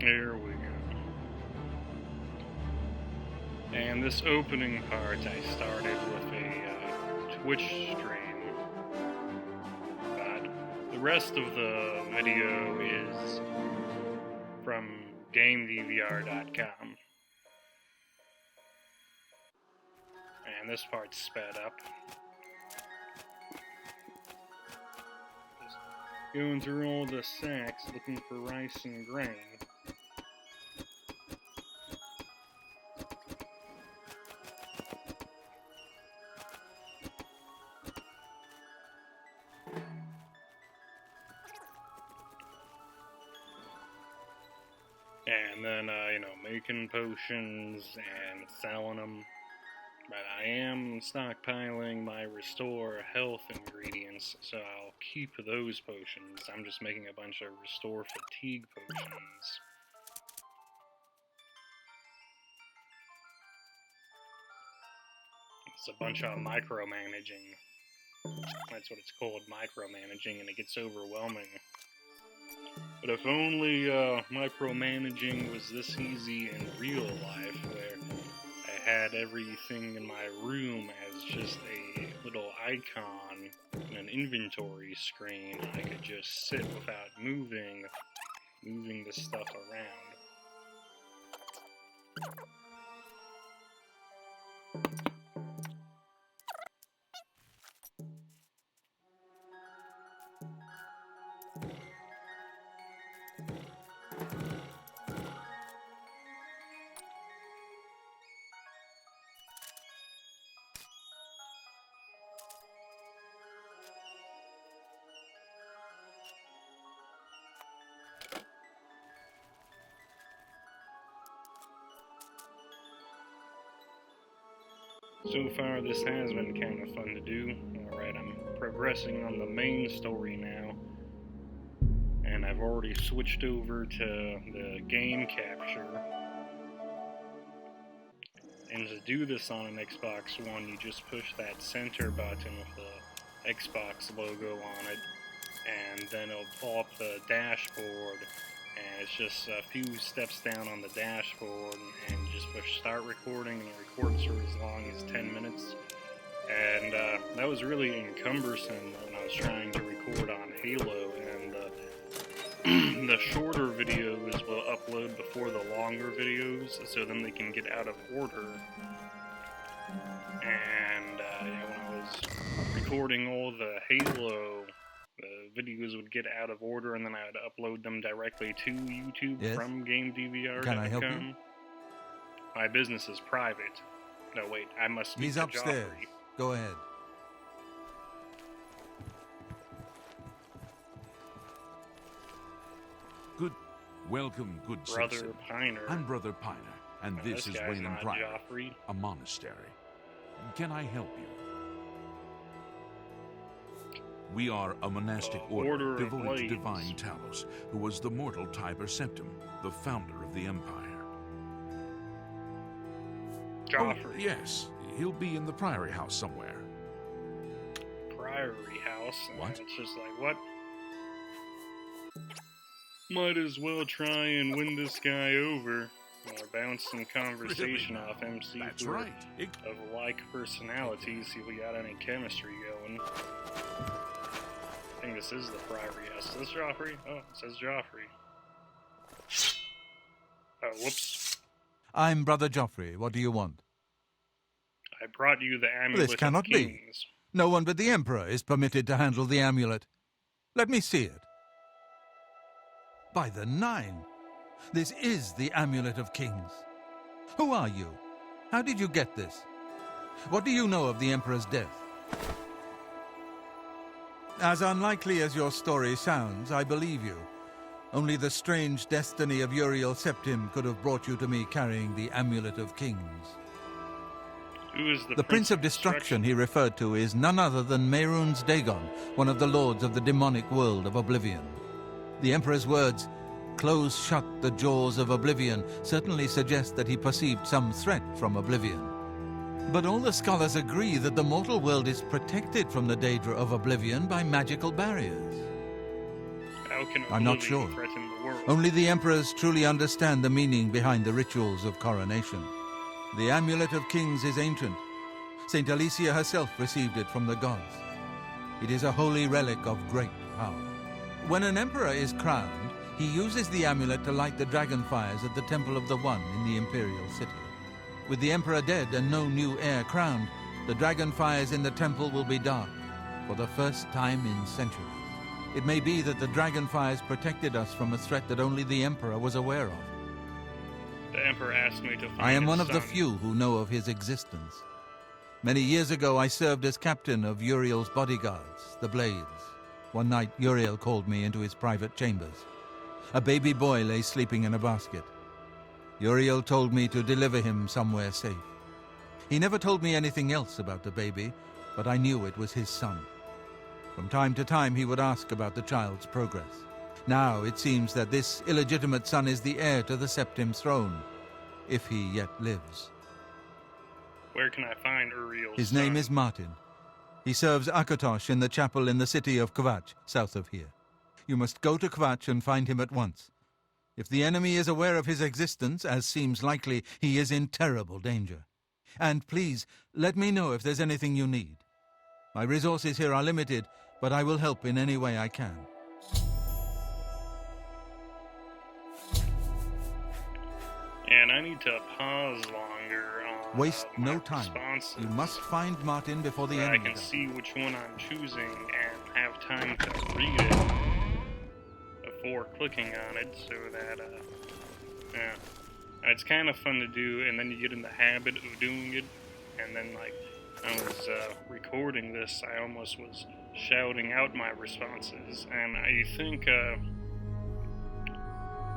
There we go. And this opening part I started with a Twitch stream, but the rest of the video is from GameDVR.com. And this part's sped up. Just going through all the sacks looking for rice and grain. And then, making potions and selling them. But I am stockpiling my restore health ingredients, so I'll keep those potions. I'm just making a bunch of restore fatigue potions. It's a bunch of micromanaging. That's what it's called, micromanaging, and it gets overwhelming. But if only micromanaging was this easy in real life, where I had everything in my room as just a little icon in an inventory screen. I could just sit without moving the stuff around. So far, this has been kind of fun to do. Alright, I'm progressing on the main story now. And I've already switched over to the game capture. And to do this on an Xbox One, you just push that center button with the Xbox logo on it. And then it'll pull up the dashboard. And it's just a few steps down on the dashboard, and just push start recording, and it records for as long as 10 minutes. And that was really cumbersome when I was trying to record on Halo, and the shorter videos will upload before the longer videos, so then they can get out of order. And when I was recording all the Halo, the videos would get out of order, and then I would upload them directly to YouTube from GameDVR.com. Can I help you? My business is private. No, wait, I must speak He's to upstairs. Joffrey. Go ahead. Welcome, good Brother citizen. Piner. I'm Brother Piner, and this is guy's Wayland not Priory, Joffrey. a monastery. Can I help you? We are a monastic order of devoted to Blades. divine Talos, who was the mortal Tiber Septim, the founder of the Empire. Joffrey. Oh, yes, he'll be in the Priory House somewhere. Priory House. What? It's just like, what? Might as well try and win this guy over. Or bounce some conversation Really? off him, see That's if we're right. of like personalities, see if we got any chemistry going. I think this is the Priory House. Is this Joffrey? Oh, it says Joffrey. Oh, whoops. I'm Brother Joffrey. What do you want? I brought you the amulet This cannot of be. kings. No one but the Emperor is permitted to handle the amulet. Let me see it. By the Nine! This is the Amulet of Kings. Who are you? How did you get this? What do you know of the Emperor's death? As unlikely as your story sounds, I believe you. Only the strange destiny of Uriel Septim could have brought you to me carrying the Amulet of Kings. Who is The Prince of Destruction he referred to is none other than Mehrunes Dagon, one of the lords of the demonic world of Oblivion. The Emperor's words, "Close shut the jaws of Oblivion," certainly suggest that he perceived some threat from Oblivion. But all the scholars agree that the mortal world is protected from the daedra of Oblivion by magical barriers. How how can I'm not Oblivion sure. threaten the world? Only the emperors truly understand the meaning behind the rituals of coronation. The Amulet of Kings is ancient. Saint Alicia herself received it from the gods. It is a holy relic of great power. When an emperor is crowned, he uses the amulet to light the dragon fires at the Temple of the One in the imperial city. With the emperor dead and no new heir crowned, the dragon fires in the temple will be dark for the first time in centuries. It may be that the dragon fires protected us from a threat that only the emperor was aware of. The Emperor asked me to find I am his one of the son. few who know of his existence. Many years ago, I served as captain of Uriel's bodyguards, the Blades. One night, Uriel called me into his private chambers. A baby boy lay sleeping in a basket. Uriel told me to deliver him somewhere safe. He never told me anything else about the baby, but I knew it was his son. From time to time, he would ask about the child's progress. Now it seems that this illegitimate son is the heir to the Septim's throne, if he yet lives. Where can I find Uriel's His son? name is Martin. He serves Akatosh in the chapel in the city of Kvatch, south of here. You must go to Kvatch and find him at once. If the enemy is aware of his existence, as seems likely, he is in terrible danger. And please, let me know if there's anything you need. My resources here are limited, but I will help in any way I can. And I need to pause longer on Waste my no time. responses You must find Martin before the so I enemy can does. see which one I'm choosing and have time to read it before clicking on it, so that, yeah. It's kind of fun to do, and then you get in the habit of doing it, and then, like, I was recording this, I almost was shouting out my responses, and I think,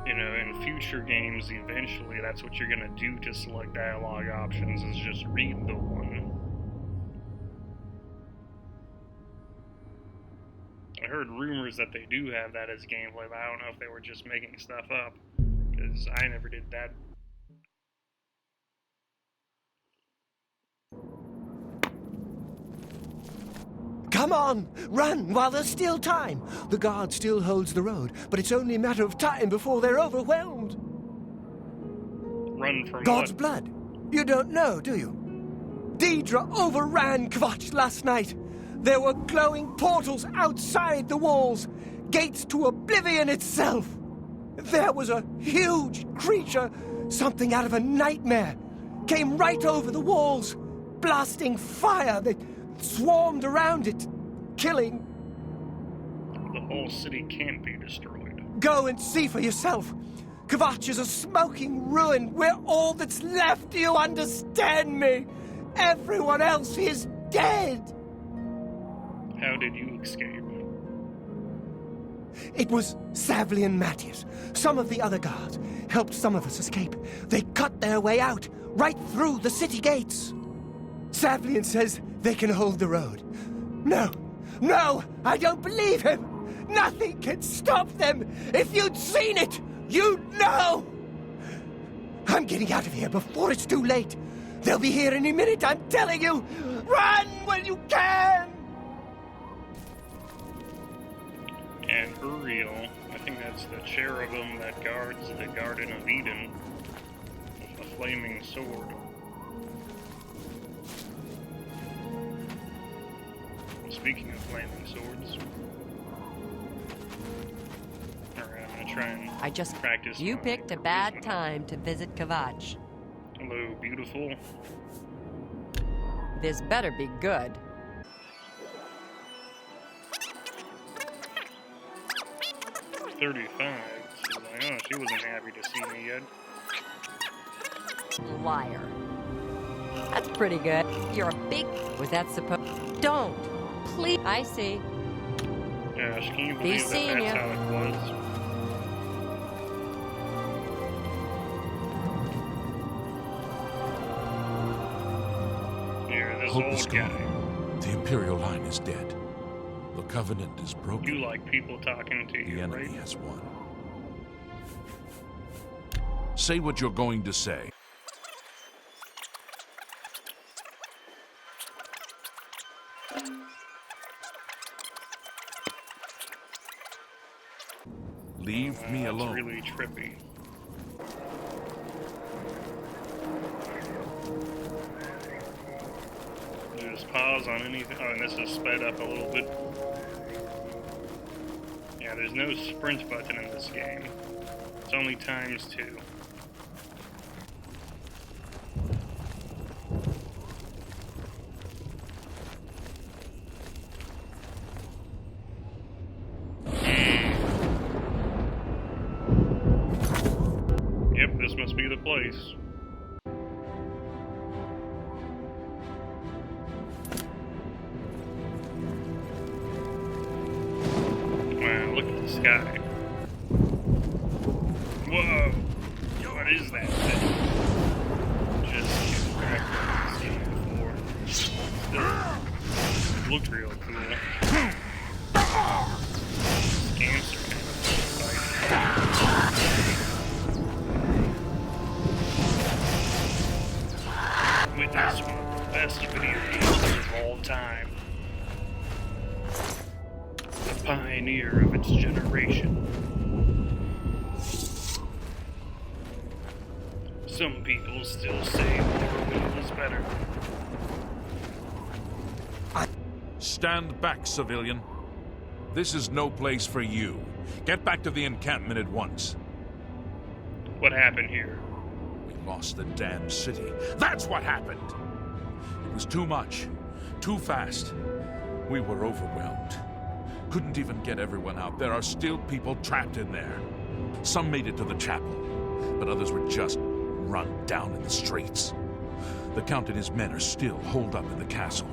you know, in future games, eventually, that's what you're gonna do to select dialogue options, is just read the one. I heard rumors that they do have that as gameplay, but I don't know if they were just making stuff up, because I never did that. Come on, run while there's still time. The guard still holds the road, but it's only a matter of time before they're overwhelmed. Run from God's what? blood. You don't know, do you? Deidre overran Kvatch last night. There were glowing portals outside the walls, gates to Oblivion itself. There was a huge creature, something out of a nightmare, came right over the walls, blasting fire that swarmed around it, killing. The whole city can't be destroyed. Go and see for yourself. Kvatch is a smoking ruin. We're all that's left. Do you understand me? Everyone else is dead. How did you escape? It was Savli and Matthias. Some of the other guards helped some of us escape. They cut their way out, right through the city gates. Savlian says they can hold the road. No, I don't believe him. Nothing can stop them. If you'd seen it, you'd know. I'm getting out of here before it's too late. They'll be here any minute, I'm telling you. Run when you can. And Uriel, I think that's the cherubim that guards the Garden of Eden with a flaming sword. Speaking of flaming swords, alright, I'm gonna try and practice. You my picked a bad charisma. time to visit Kvatch. Hello, beautiful. This better be good. $35. She's like, oh, she wasn't happy to see me yet. Liar. That's pretty good. You're a big... Was that supposed... Don't. Please. I see. Gosh, can you Be believe that seeing that's ya. how it was? Here, this Hope is old guy. gone. The Imperial line is dead. The Covenant is broken. You like people talking to The you, enemy right? has won. Say what you're going to say. Leave me That's alone. really trippy. Just pause on anything. Oh, and this is sped up a little bit. Yeah, there's no sprint button in this game. It's only ×2. Yep, this must be the place. Wow, look at the sky. Whoa! What is that thing? Just can't crack this game before. Still looked real cool. Scamster Witness one of the best video games of all time. The pioneer of its generation. Some people still say Oblivion is better. Stand back, civilian. This is no place for you. Get back to the encampment at once. What happened here? We lost the damn city. That's what happened! It was too much. Too fast. We were overwhelmed. Couldn't even get everyone out. There are still people trapped in there. Some made it to the chapel, but others were just run down in the streets. The Count and his men are still holed up in the castle.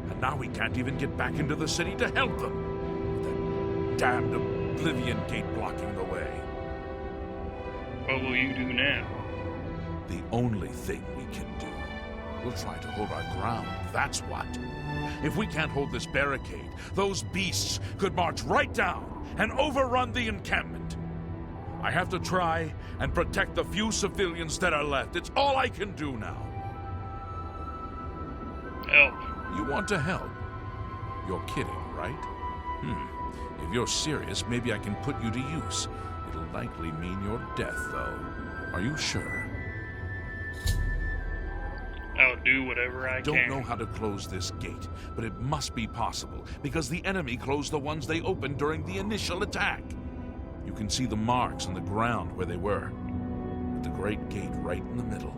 And now we can't even get back into the city to help them. With that damned Oblivion gate blocking the way. What will you do now? The only thing we can do. We'll try to hold our ground, that's what. If we can't hold this barricade, those beasts could march right down and overrun the encampment. I have to try and protect the few civilians that are left. It's all I can do now. Help. You want to help? You're kidding, right? If you're serious, maybe I can put you to use. It'll likely mean your death, though. Are you sure? I'll do whatever I Don't can. know how to close this gate, but it must be possible, because the enemy closed the ones they opened during the initial attack. You can see the marks on the ground where they were. With the great gate right in the middle.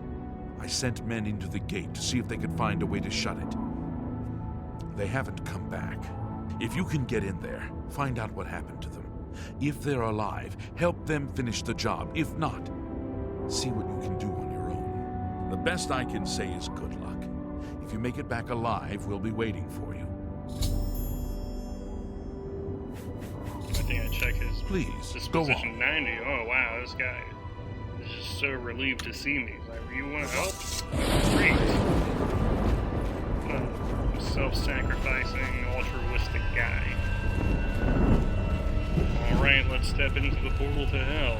I sent men into the gate to see if they could find a way to shut it. They haven't come back. If you can get in there, find out what happened to them. If they're alive, help them finish the job. If not, see what you can do on your own. The best I can say is good luck. If you make it back alive, we'll be waiting for you. I think I check his Please, go disposition on. 90. Oh wow, this guy is just so relieved to see me. He's like, you want to help? Great. Self-sacrificing, altruistic guy. Alright, let's step into the portal to hell.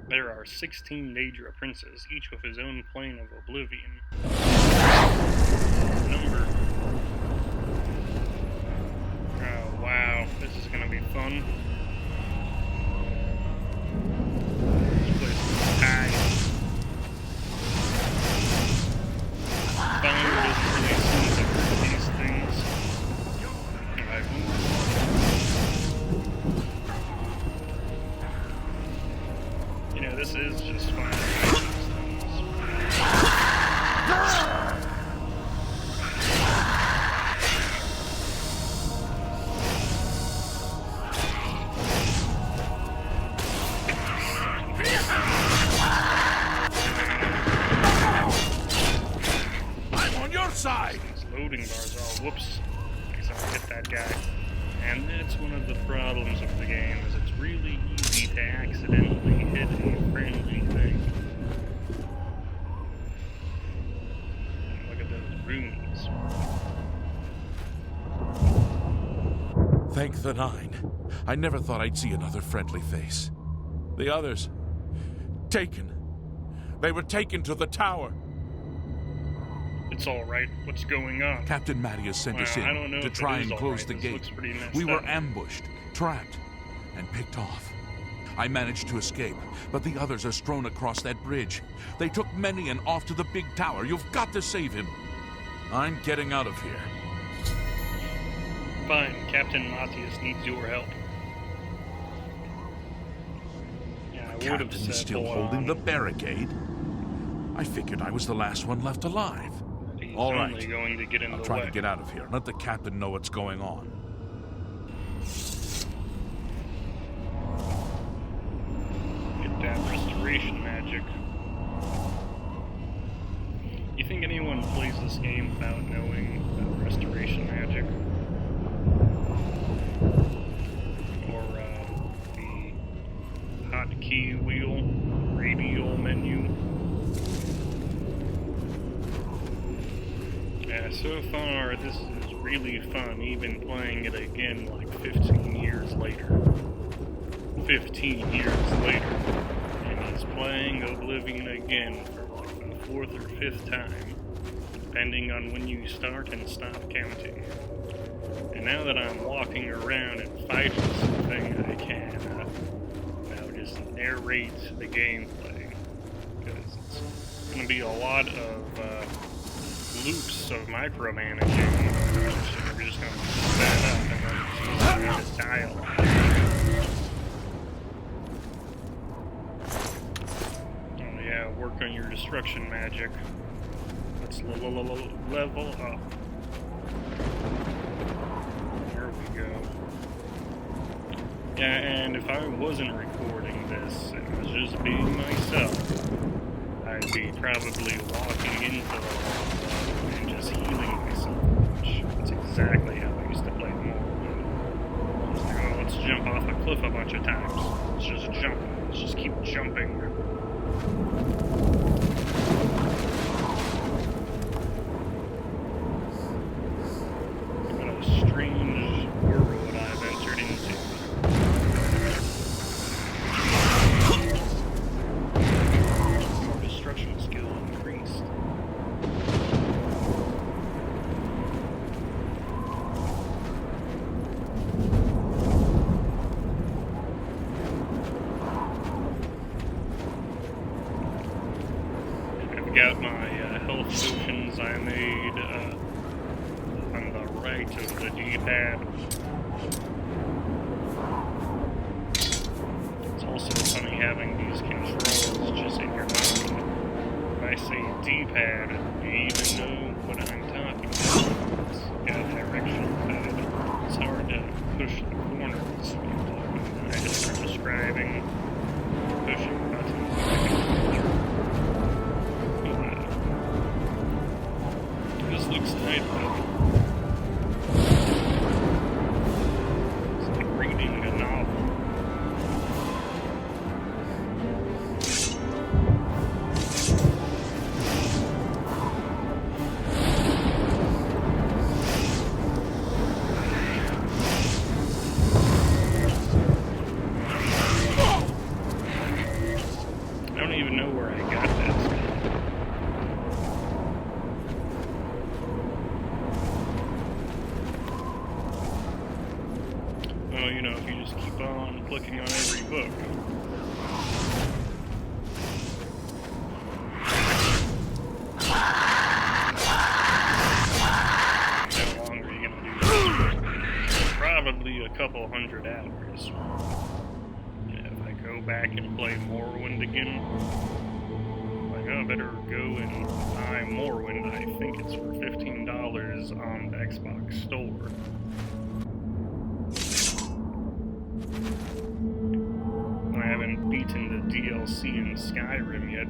There are 16 Daedra princes, each with his own plane of Oblivion. Number. Oh, wow. This is gonna be fun. This place is tight. Fire doesn't really seem to hurt these things. You know, this is just fine. I'm on your side! These loading bars are all whoops. Because I hit that guy. And that's one of the problems of the game, is it's really easy to accidentally hit a friendly thing. Look at those runes. Thank the Nine. I never thought I'd see another friendly face. The others... taken. They were taken to the tower. It It's alright. What's going on? Captain Mattias sent us I don't know in to if try it is and all close right. the This gate. looks pretty messed We were up. ambushed, trapped, and picked off. I managed to escape, but the others are strewn across that bridge. They took Menion off to the big tower. You've got to save him. I'm getting out of here. Fine, Captain Mattias needs your help. Yeah, I would have Captain said still hold holding on. the barricade? I figured I was the last one left alive. He's All only right. going to get in I'll the try way. to get out of here. Let the captain know what's going on. Get that restoration magic. You think anyone plays this game without knowing restoration magic? Or the hotkey wheel, radial menu? Yeah, so far this is really fun, even playing it again like 15 years later. 15 years later. And he's playing Oblivion again for like the 4th or 5th time, depending on when you start and stop counting. And now that I'm walking around and fighting something, I can now just narrate the gameplay. Because it's going to be a lot of loops of micromanaging. We're just going to set that up and then just dialogue. Oh yeah, work on your destruction magic. Let's level up. There we go. Yeah, and if I wasn't recording this and was just being myself, I'd be probably walking into the lava and just healing myself. That's exactly how I used to play Morrowind. Let's jump off a cliff a bunch of times. Let's just jump. Let's just keep jumping. What a strange world I've entered into. More destruction skill increased. I've got my health potions I made on the right of the D-pad. It's also funny having these controls just in your mind. If I say D-pad, do you even know what I'm talking about? It's got a directional pad. It's hard to push the corners when you're talking. I just start describing pushing buttons. This looks nice, though. It's like reading a novel. I don't even know where I got that spell. Well, you know, if you just keep on clicking on every book. How long are you gonna do this? Probably a couple hundred hours. Yeah, if I go back and play Morrowind again, like, I better go and buy Morrowind. I think it's for $15 on the Xbox store. I haven't beaten the DLC in Skyrim yet.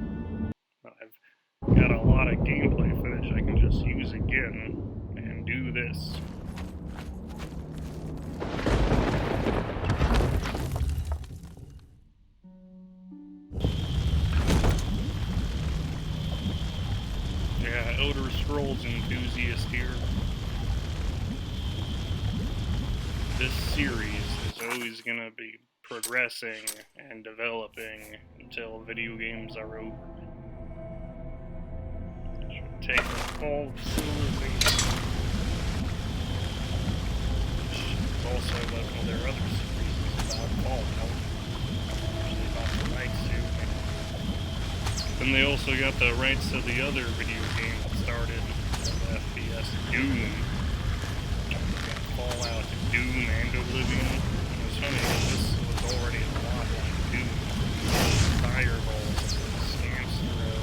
I've got a lot of gameplay footage I can just use again and do this. Yeah, Elder Scrolls enthusiast here. This series is always gonna be progressing and developing until video games are over. take the fall facility, which is also like one of their other series about Fallout, usually about the rights to. Then they also got the rights to the other video game that started as FPS, Doom. Fallout, Doom, and Oblivion. It was funny because this was already a lot like Doom. Fireballs, stamps throw,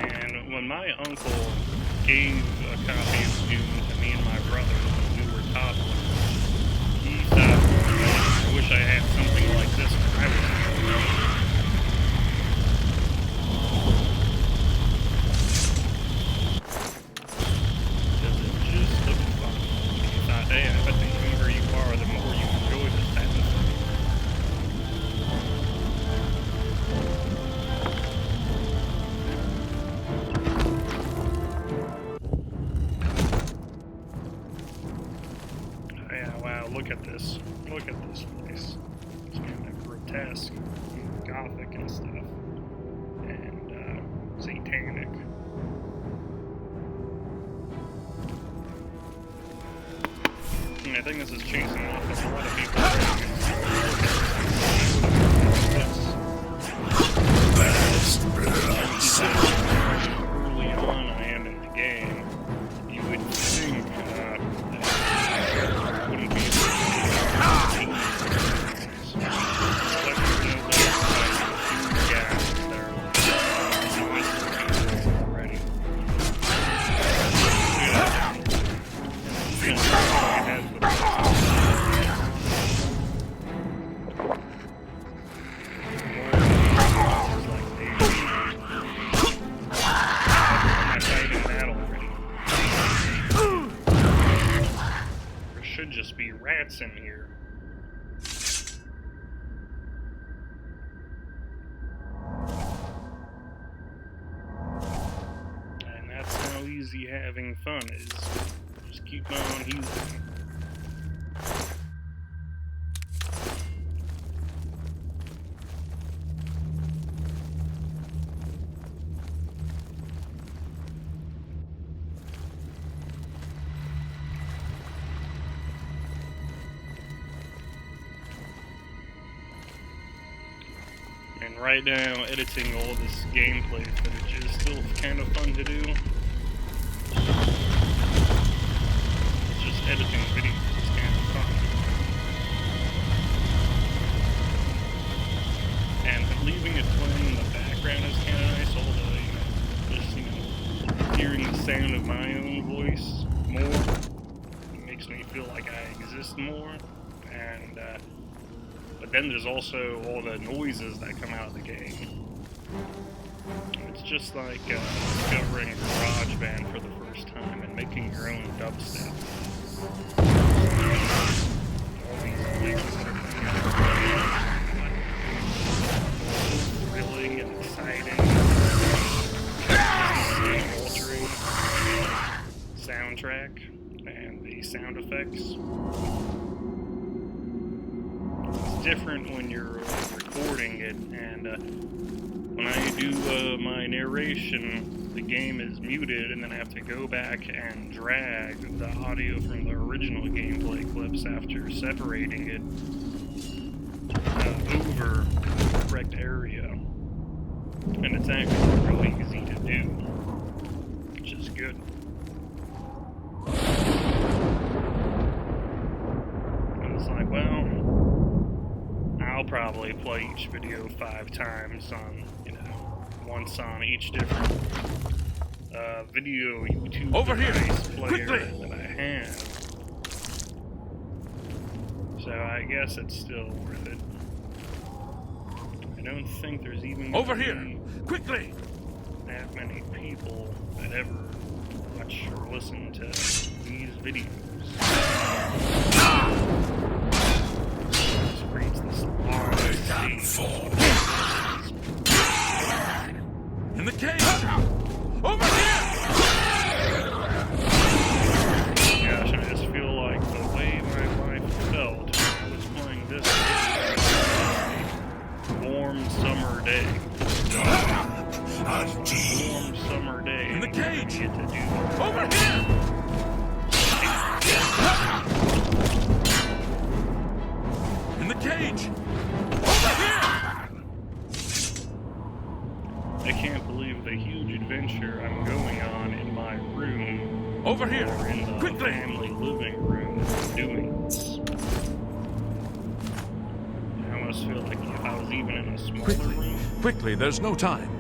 and when my uncle gave a copy of Doom to me and my brother when we were toddlers, he thought, I wish I had something like this when I was a kid. Because it just looked fun. He thought, hey, I bet the younger you are, the more you enjoy this type of thing. Yeah, wow, look at this. Look at this place. It's kind of grotesque, gothic and stuff. And, satanic. And I think this is chasing off a lot of people. Early on, I am in the game. You would think, wouldn't be already. There should just be rats in here. And that's how easy having fun is. Just keep on using it. And right now, editing all this gameplay footage is still kind of fun to do. It's just editing videos is kind of fun. And leaving it playing in the background is kind of nice, although, just, hearing the sound of my own voice more, it makes me feel like I exist more, and, but then there's also all the noises that come out of the game. It's just like discovering GarageBand for the first time and making your own dubstep. All these things that are thrilling and exciting, altering soundtrack and the sound effects. It's different when you're recording it, and when I do my narration, the game is muted, and then I have to go back and drag the audio from the original gameplay clips after separating it over the correct area. And it's actually really easy to do, which is good. And it's like, well, I'll probably play each video 5 times on, once on each different video YouTube Over here, device player quickly, that I have. So I guess it's still worth it. I don't think there's even over here, quickly. that many people that ever watch or listen to these videos. This creates this large stage. In the cave! Over here! day. Warm summer day. In the cage! You get to do it. Over here! In the cage! Over here! I can't believe the huge adventure I'm going on in my room. Over here! Or in the Quickly! family living room doing this. I almost feel like if I was even in a smaller room. Quickly, there's no time.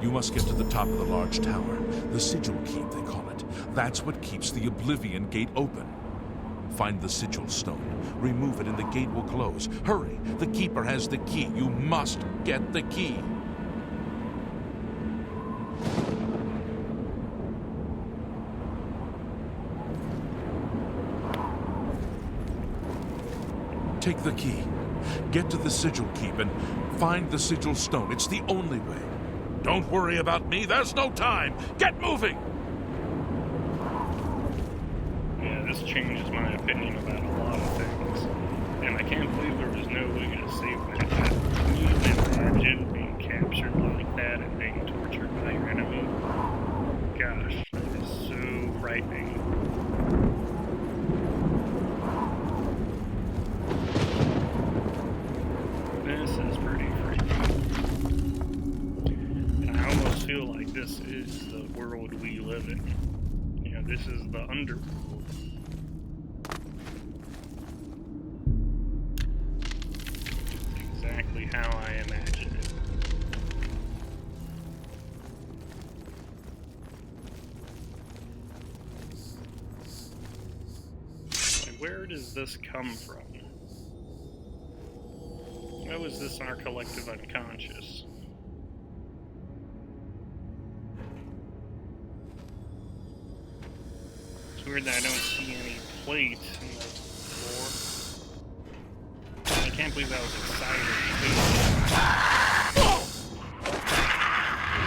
You must get to the top of the large tower. The sigil keep, they call it. That's what keeps the Oblivion gate open. Find the sigil stone. Remove it and the gate will close. Hurry! The keeper has the key. You must get the key. Take the key. Get to the sigil keep and find the sigil stone. It's the only way. Don't worry about me. There's no time. Get moving! Yeah, this changes my opinion about a lot of things. And I can't believe there was no way to save that. Can you imagine being captured like that and being tortured by your enemy? Gosh, that is so frightening. This is pretty freaky. And I almost feel like this is the world we live in. You know, this is the underworld. It's exactly how I imagined it. Like, where does this come from? How is this our collective unconscious? It's weird that I don't see any plate in the floor. I can't believe that was exciting.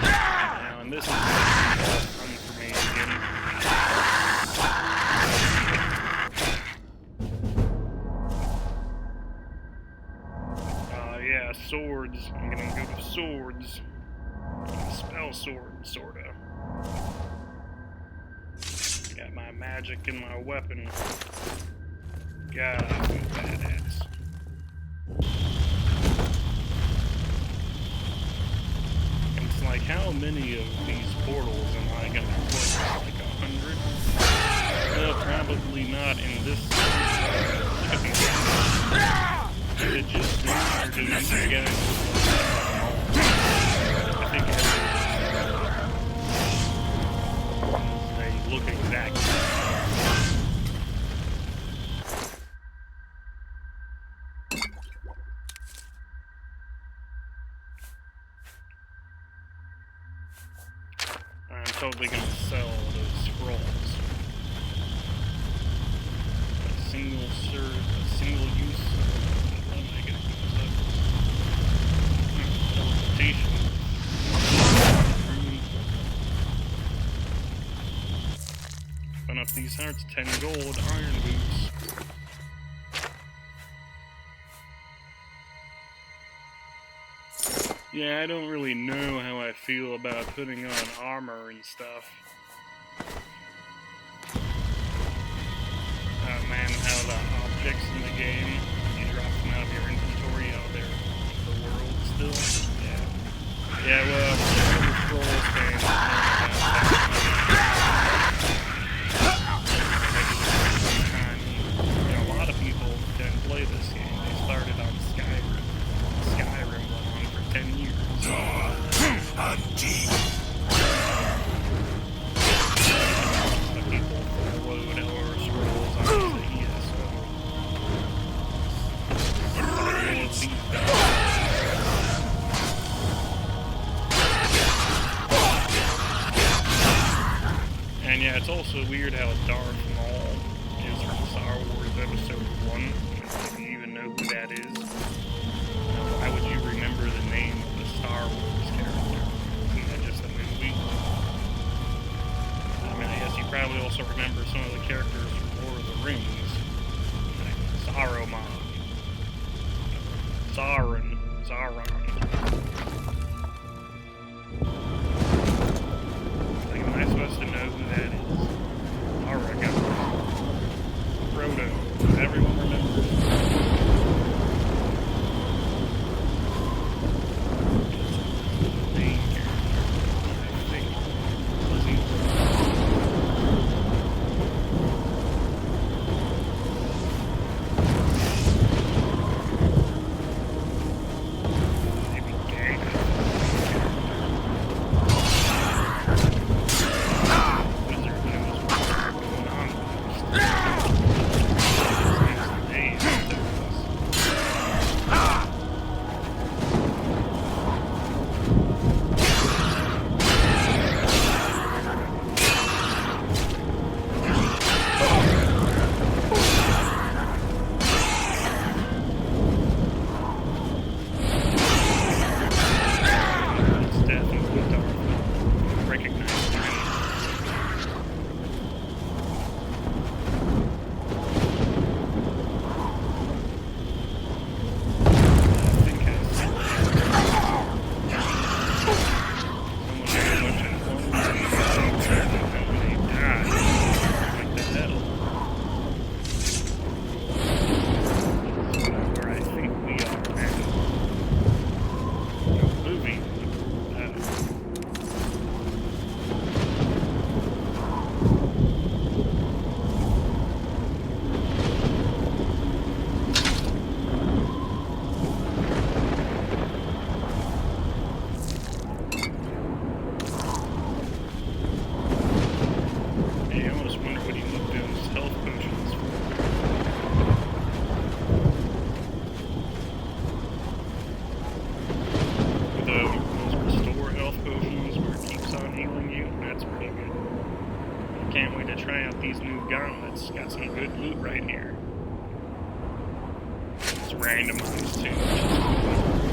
Now, and this is fun for me again. Yeah, swords. I'm gonna go to swords. Spell sword, sorta. Got my magic and my weapon. God, I feel badass. And it's like, how many of these portals am I gonna close? Like 100? Well, probably not in this. Look at these. It just are doing together. I think they look exactly. I'm totally gonna sell those scrolls. A single use. Spun up these hearts, 10 gold, iron boots. Yeah, I don't really know how I feel about putting on armor and stuff. Oh man, how the objects in the game, you drop them out of your inventory out there in the world still. Yeah. Yeah, well, scrolls fans a lot of people didn't play this game. They started on Skyrim. Skyrim went on for 10 years. The people load Elder Scrolls onto the ES. And yeah, it's also weird how Darth Maul is from Star Wars Episode 1. If you even know who that is. Why would you remember the name of the Star Wars character? Isn't that just a movie? I mean, I guess you probably also remember some of the characters from Lord of the Rings. Like Saruman. Sauron. randomized too.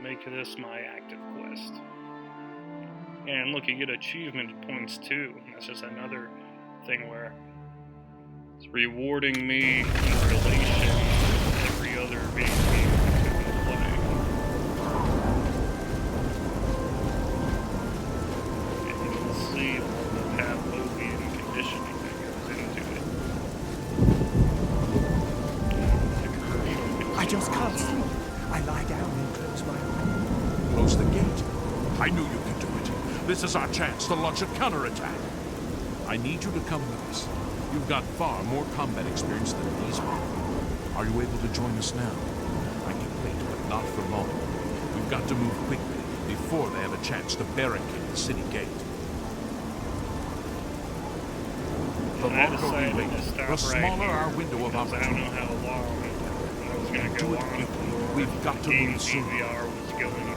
Make this my active quest. And look, you get achievement points too. That's just another thing where it's rewarding me in relation to every other video game I'm going to play. And you can see all the Pavlovian conditioning that goes into it. I just can't sleep. I lie down and close my eyes. Close the gate. I knew you could do it. This is our chance to launch a counterattack. I need you to come with us. You've got far more combat experience than these men. Are you able to join us now? I can wait, but not for long. We've got to move quickly before they have a chance to barricade the city gate. The And I longer decided we to wait, stop the smaller right our here window of because I don't know opportunity. how long I was going to Do go it on quickly. for. We've got to move soon. DVR was going